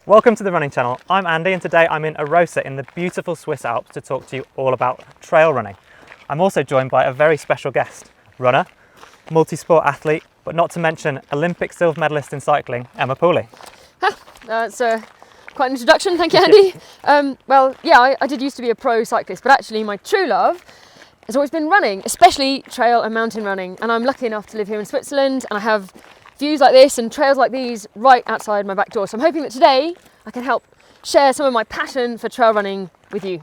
Welcome to the running channel. I'm Andy and today I'm in Arosa in the beautiful Swiss Alps to talk to you all about trail running. I'm also joined by a very special guest, runner, multi-sport athlete, but not to mention Olympic silver medalist in cycling, Emma Pooley. That's quite an introduction, thank you, Andy. I did used to be a pro cyclist, but actually my true love has always been running, especially trail and mountain running. And I'm lucky enough to live here in Switzerland and I have views like this and trails like these right outside my back door. So I'm hoping that today I can help share some of my passion for trail running with you.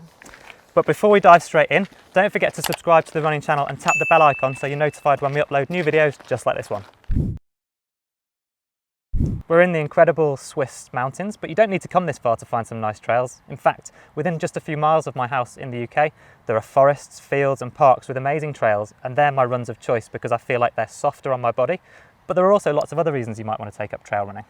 But before we dive straight in, don't forget to subscribe to the running channel and tap the bell icon so you're notified when we upload new videos just like this one. We're in the incredible Swiss mountains, but you don't need to come this far to find some nice trails. In fact, within just a few miles of my house in the UK, there are forests, fields and parks with amazing trails, and they're my runs of choice because I feel like they're softer on my body. But there are also lots of other reasons you might want to take up trail running.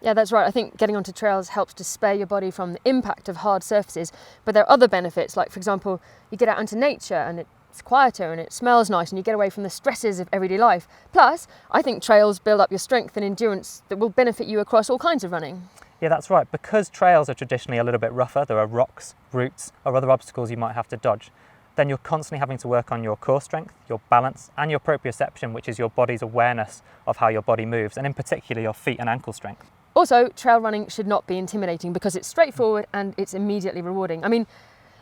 Yeah, that's right. I think getting onto trails helps to spare your body from the impact of hard surfaces, but there are other benefits, like for example, you get out into nature and it's quieter and it smells nice and you get away from the stresses of everyday life. Plus, I think trails build up your strength and endurance that will benefit you across all kinds of running. Yeah, that's right. Because trails are traditionally a little bit rougher, there are rocks, roots or other obstacles you might have to dodge, then you're constantly having to work on your core strength, your balance and your proprioception, which is your body's awareness of how your body moves, and in particular your feet and ankle strength. Also, trail running should not be intimidating because it's straightforward and it's immediately rewarding. I mean,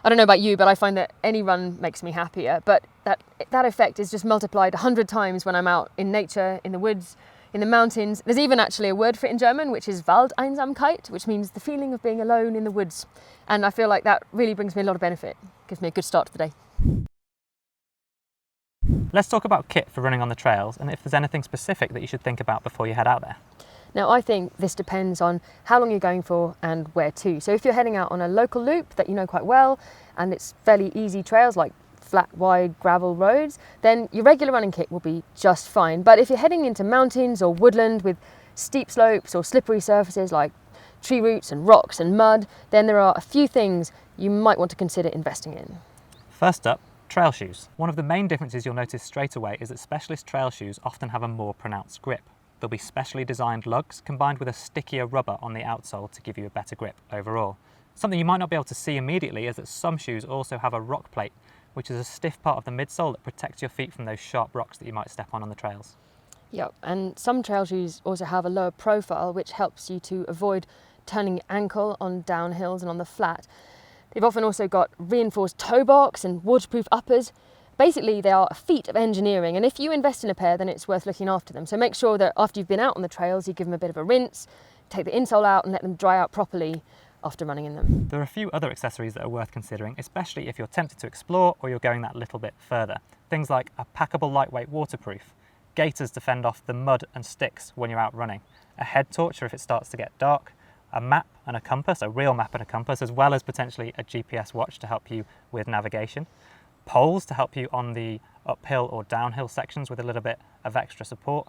I don't know about you, but I find that any run makes me happier, but that effect is just multiplied 100 times when I'm out in nature, in the woods, in the mountains. There's even actually a word for it in German, which is Waldeinsamkeit, which means the feeling of being alone in the woods. And I feel like that really brings me a lot of benefit, gives me a good start to the day. Let's talk about kit for running on the trails and if there's anything specific that you should think about before you head out there. Now, I think this depends on how long you're going for and where to. So if you're heading out on a local loop that you know quite well and it's fairly easy trails like flat, wide gravel roads, then your regular running kit will be just fine. But if you're heading into mountains or woodland with steep slopes or slippery surfaces like tree roots and rocks and mud, then there are a few things you might want to consider investing in. First up, trail shoes. One of the main differences you'll notice straight away is that specialist trail shoes often have a more pronounced grip. There'll be specially designed lugs combined with a stickier rubber on the outsole to give you a better grip overall. Something you might not be able to see immediately is that some shoes also have a rock plate, which is a stiff part of the midsole that protects your feet from those sharp rocks that you might step on the trails. Yep, and some trail shoes also have a lower profile, which helps you to avoid turning your ankle on downhills and on the flat. They've often also got reinforced toe box and waterproof uppers. Basically, they are a feat of engineering, and if you invest in a pair, then it's worth looking after them. So make sure that after you've been out on the trails, you give them a bit of a rinse, take the insole out and let them dry out properly after running in them. There are a few other accessories that are worth considering, especially if you're tempted to explore or you're going that little bit further. Things like a packable lightweight waterproof, gaiters to fend off the mud and sticks when you're out running, a head torch if it starts to get dark, a map and a compass, a real map and a compass, as well as potentially a GPS watch to help you with navigation, poles to help you on the uphill or downhill sections with a little bit of extra support,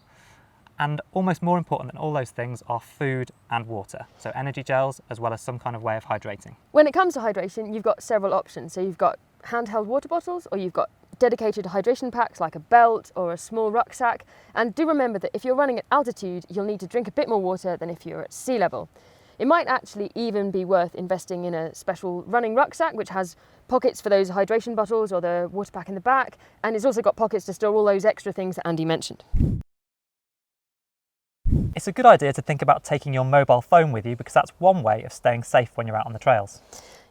and almost more important than all those things are food and water, so energy gels as well as some kind of way of hydrating. When it comes to hydration, you've got several options. So you've got handheld water bottles, or you've got dedicated hydration packs like a belt or a small rucksack. And do remember that if you're running at altitude, you'll need to drink a bit more water than if you're at sea level. It might actually even be worth investing in a special running rucksack which has pockets for those hydration bottles or the water pack in the back, and it's also got pockets to store all those extra things that Andy mentioned. It's a good idea to think about taking your mobile phone with you because that's one way of staying safe when you're out on the trails.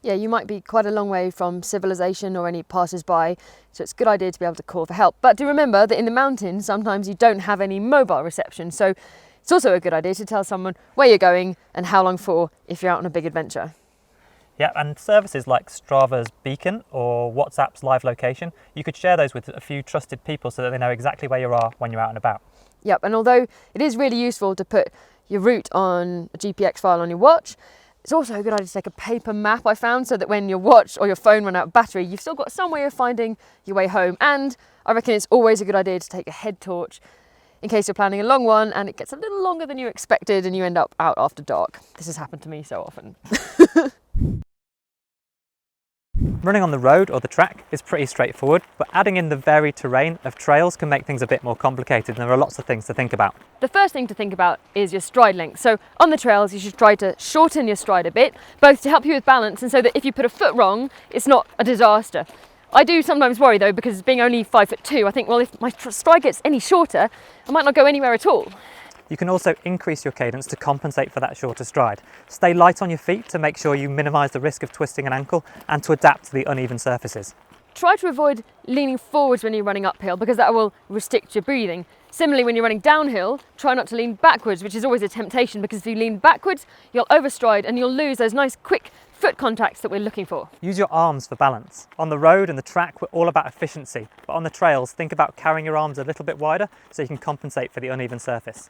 Yeah, you might be quite a long way from civilization or any passers-by, so it's a good idea to be able to call for help. But do remember that in the mountains, sometimes you don't have any mobile reception, so it's also a good idea to tell someone where you're going and how long for if you're out on a big adventure. Yeah, and services like Strava's beacon or WhatsApp's live location, you could share those with a few trusted people so that they know exactly where you are when you're out and about. Yep, and although it is really useful to put your route on a GPX file on your watch, it's also a good idea to take a paper map, I found, so that when your watch or your phone run out of battery, you've still got some way of finding your way home. And I reckon it's always a good idea to take a head torch in case you're planning a long one and it gets a little longer than you expected and you end up out after dark. This has happened to me so often. Running on the road or the track is pretty straightforward, but adding in the varied terrain of trails can make things a bit more complicated, and there are lots of things to think about. The first thing to think about is your stride length. So on the trails, you should try to shorten your stride a bit, both to help you with balance and so that if you put a foot wrong, it's not a disaster. I do sometimes worry though, because being only 5'2", I think, well, if my stride gets any shorter, I might not go anywhere at all. You can also increase your cadence to compensate for that shorter stride. Stay light on your feet to make sure you minimise the risk of twisting an ankle and to adapt to the uneven surfaces. Try to avoid leaning forwards when you're running uphill because that will restrict your breathing. Similarly, when you're running downhill, try not to lean backwards, which is always a temptation because if you lean backwards, you'll overstride and you'll lose those nice quick foot contacts that we're looking for. Use your arms for balance. On the road and the track, we're all about efficiency, but on the trails, think about carrying your arms a little bit wider so you can compensate for the uneven surface.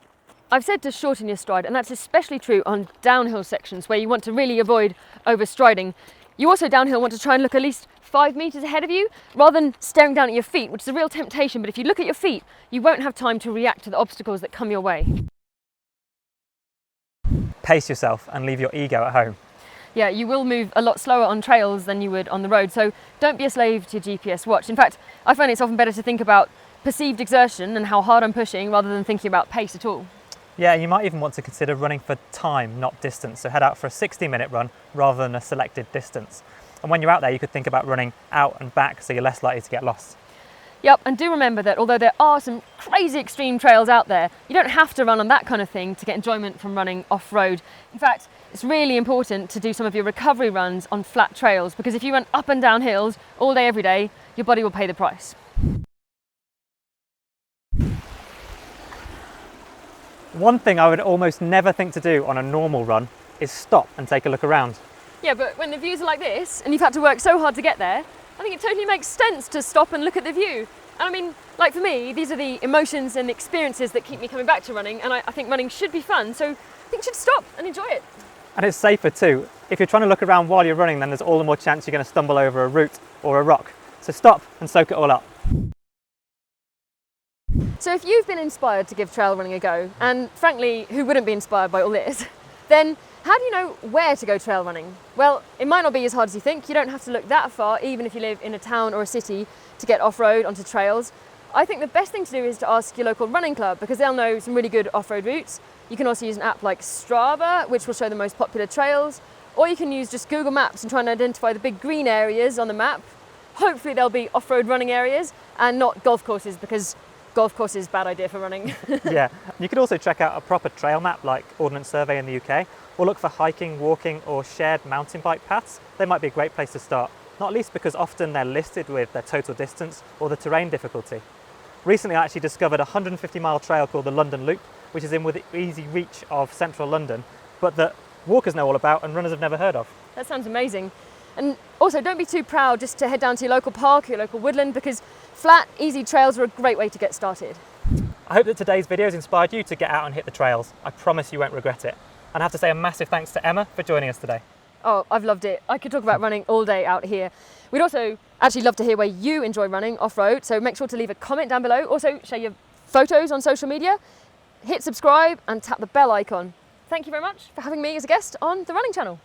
I've said to shorten your stride, and that's especially true on downhill sections where you want to really avoid overstriding. You also downhill want to try and look at least 5 metres ahead of you rather than staring down at your feet, which is a real temptation, but if you look at your feet, you won't have time to react to the obstacles that come your way. Pace yourself and leave your ego at home. Yeah, you will move a lot slower on trails than you would on the road, so don't be a slave to your GPS watch. In fact, I find it's often better to think about perceived exertion and how hard I'm pushing rather than thinking about pace at all. Yeah, you might even want to consider running for time, not distance. So head out for a 60-minute run rather than a selected distance. And when you're out there, you could think about running out and back so you're less likely to get lost. Yep, and do remember that although there are some crazy extreme trails out there, you don't have to run on that kind of thing to get enjoyment from running off-road. In fact, it's really important to do some of your recovery runs on flat trails because if you run up and down hills all day, every day, your body will pay the price. One thing I would almost never think to do on a normal run is stop and take a look around. Yeah, but when the views are like this and you've had to work so hard to get there, I think it totally makes sense to stop and look at the view. And I mean, like for me, these are the emotions and experiences that keep me coming back to running, and I think running should be fun, so I think you should stop and enjoy it. And it's safer too. If you're trying to look around while you're running, then there's all the more chance you're going to stumble over a root or a rock. So stop and soak it all up. So if you've been inspired to give trail running a go, and frankly, who wouldn't be inspired by all this, then how do you know where to go trail running? Well, it might not be as hard as you think. You don't have to look that far, even if you live in a town or a city, to get off-road onto trails. I think the best thing to do is to ask your local running club because they'll know some really good off-road routes. You can also use an app like Strava, which will show the most popular trails, or you can use just Google Maps and try and identify the big green areas on the map. Hopefully there'll be off-road running areas and not golf courses because golf course is a bad idea for running. Yeah, you could also check out a proper trail map like Ordnance Survey in the UK, or look for hiking, walking or shared mountain bike paths. They might be a great place to start, not least because often they're listed with their total distance or the terrain difficulty. Recently I actually discovered a 150-mile trail called the London Loop, which is in within easy reach of central London, but that walkers know all about and runners have never heard of. That sounds amazing. And also don't be too proud just to head down to your local park, your local woodland, because flat, easy trails are a great way to get started. I hope that today's video has inspired you to get out and hit the trails. I promise you won't regret it. And I have to say a massive thanks to Emma for joining us today. Oh, I've loved it. I could talk about running all day out here. We'd also actually love to hear where you enjoy running off-road, so make sure to leave a comment down below. Also, share your photos on social media, hit subscribe and tap the bell icon. Thank you very much for having me as a guest on the Running Channel.